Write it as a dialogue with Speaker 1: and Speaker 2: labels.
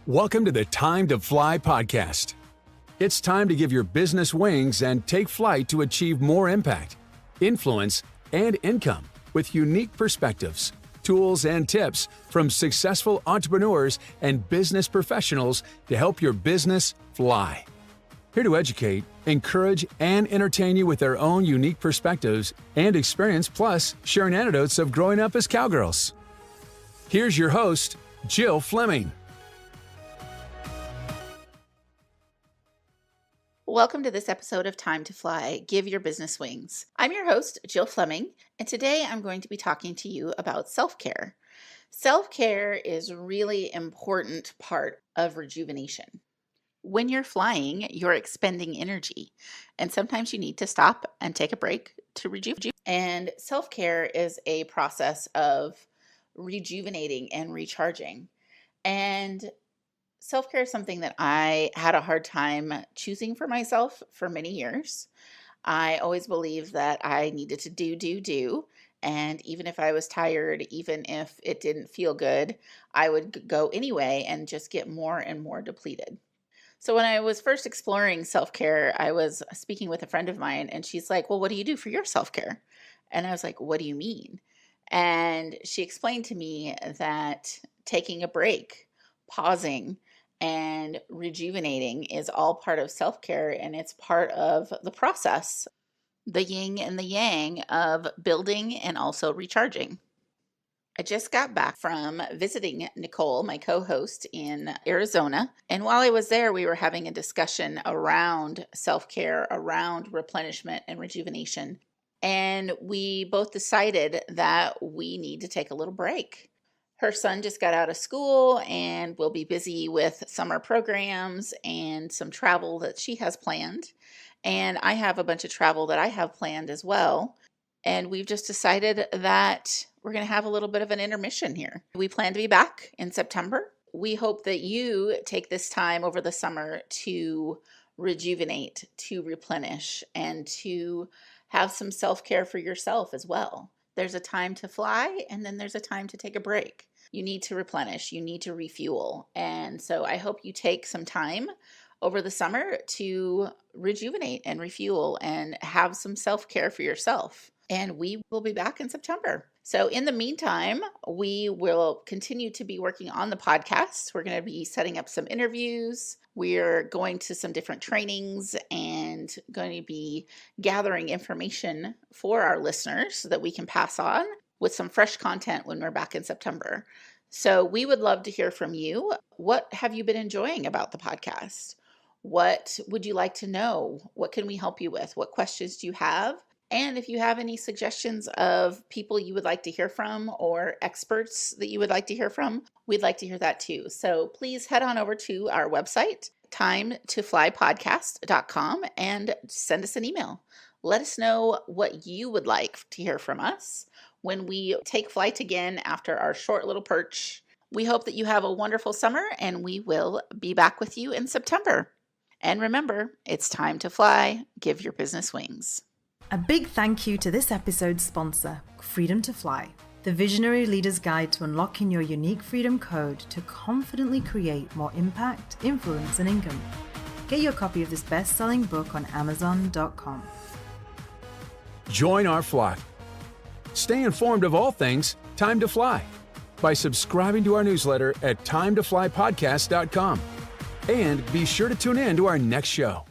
Speaker 1: Welcome to the Time to Fly podcast. It's time to give your business wings and take flight to achieve more impact, influence, and income with unique perspectives, tools, and tips from successful entrepreneurs and business professionals to help your business fly. Here to educate, encourage, and entertain you with their own unique perspectives and experience, plus sharing anecdotes of growing up as cowgirls. Here's your host, Jill Fleming.
Speaker 2: Welcome to this episode of Time to Fly, Give Your Business Wings. I'm your host, Jill Fleming, and today I'm going to be talking to you about self-care. Self-care is a really important part of rejuvenation. When you're flying, you're expending energy, and sometimes you need to stop and take a break to rejuvenate. And self-care is a process of rejuvenating and recharging. And self-care is something that I had a hard time choosing for myself for many years. I always believed that I needed to do. And even if I was tired, even if it didn't feel good, I would go anyway and just get more and more depleted. So when I was first exploring self-care, I was speaking with a friend of mine and she's like, well, what do you do for your self-care? And I was like, what do you mean? And she explained to me that taking a break, pausing, and rejuvenating is all part of self-care, and it's part of the process, the yin and the yang of building and also recharging. I just got back from visiting Nicole, my co-host in Arizona, and while I was there, we were having a discussion around self-care, around replenishment and rejuvenation, and we both decided that we need to take a little break. Her son just got out of school and will be busy with summer programs and some travel that she has planned. And I have a bunch of travel that I have planned as well. And we've just decided that we're going to have a little bit of an intermission here. We plan to be back in September. We hope that you take this time over the summer to rejuvenate, to replenish, and to have some self-care for yourself as well. There's a time to fly, and then there's a time to take a break. You need to replenish, you need to refuel. And so I hope you take some time over the summer to rejuvenate and refuel and have some self-care for yourself. And we will be back in September. So in the meantime, we will continue to be working on the podcast. We're going to be setting up some interviews. We're going to some different trainings and going to be gathering information for our listeners so that we can pass on with some fresh content when we're back in September. So we would love to hear from you. What have you been enjoying about the podcast? What would you like to know? What can we help you with? What questions do you have? And if you have any suggestions of people you would like to hear from or experts that you would like to hear from, we'd like to hear that too. So please head on over to our website, timetoflypodcast.com, and send us an email. Let us know what you would like to hear from us when we take flight again after our short little perch. We hope that you have a wonderful summer, and we will be back with you in September. And remember, it's time to fly. Give your business wings.
Speaker 3: A big thank you to this episode's sponsor, Freedom to Fly, the visionary leader's guide to unlocking your unique freedom code to confidently create more impact, influence, and income. Get your copy of this best-selling book on Amazon.com.
Speaker 1: Join our flock. Stay informed of all things Time to Fly by subscribing to our newsletter at timetoflypodcast.com. And be sure to tune in to our next show.